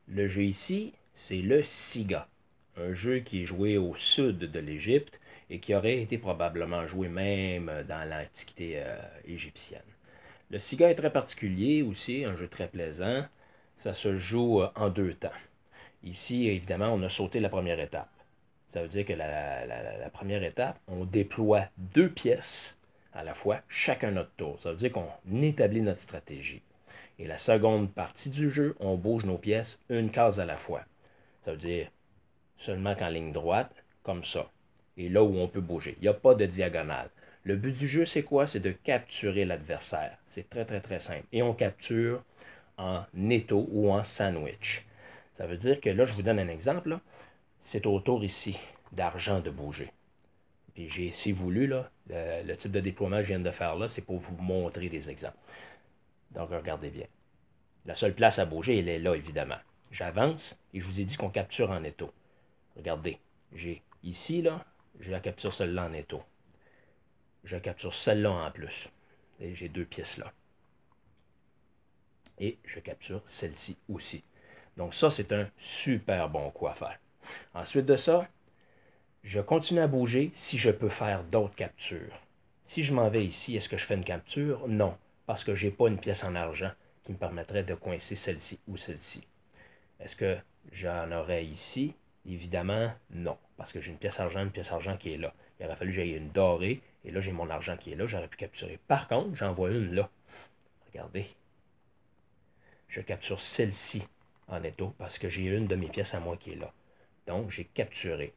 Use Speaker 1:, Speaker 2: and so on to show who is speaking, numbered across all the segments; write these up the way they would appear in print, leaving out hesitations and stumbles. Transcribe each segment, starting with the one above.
Speaker 1: Le jeu ici, c'est le Siga, un jeu qui est joué au sud de l'Égypte et qui aurait été probablement joué même dans l'Antiquité égyptienne. Le Siga est très particulier aussi, un jeu très plaisant. Ça se joue en deux temps. Ici, évidemment, on a sauté la première étape. Ça veut dire que la première étape, on déploie deux pièces à la fois, chacun notre tour. Ça veut dire qu'on établit notre stratégie. Et la seconde partie du jeu, on bouge nos pièces une case à la fois. Ça veut dire seulement qu'en ligne droite, comme ça. Et là où on peut bouger. Il n'y a pas de diagonale. Le but du jeu, c'est quoi? C'est de capturer l'adversaire. C'est très, très, très simple. Et on capture en étau ou en sandwich. Ça veut dire que là, je vous donne un exemple. C'est au tour ici d'argent de bouger. Puis j'ai ici voulu, là, le type de déploiement que je viens de faire là, c'est pour vous montrer des exemples. Donc, regardez bien. La seule place à bouger, elle est là, évidemment. J'avance et je vous ai dit qu'on capture en étau. Regardez, j'ai ici, là, je la capture celle-là en étau. Je capture celle-là en plus. Et j'ai deux pièces là. Et je capture celle-ci aussi. Donc ça, c'est un super bon coup à faire. Ensuite de ça, je continue à bouger si je peux faire d'autres captures. Si je m'en vais ici, est-ce que je fais une capture? Non, parce que je n'ai pas une pièce en argent qui me permettrait de coincer celle-ci ou celle-ci. Est-ce que j'en aurais ici? Évidemment, non, parce que j'ai une pièce argent qui est là. Il aurait fallu que j'aille une dorée, et là j'ai mon argent qui est là, j'aurais pu capturer. Par contre, j'en vois une là. Regardez. Je capture celle-ci en étau parce que j'ai une de mes pièces à moi qui est là. Donc, j'ai capturé.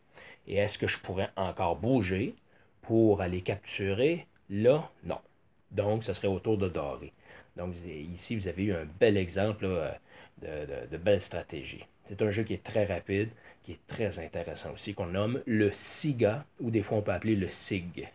Speaker 1: Et est-ce que je pourrais encore bouger pour aller capturer? Là, non. Donc, ce serait au tour de doré. Donc, ici, vous avez eu un bel exemple là, de belle stratégie. C'est un jeu qui est très rapide, qui est très intéressant aussi, qu'on nomme le SIGA, ou des fois on peut appeler le SIG.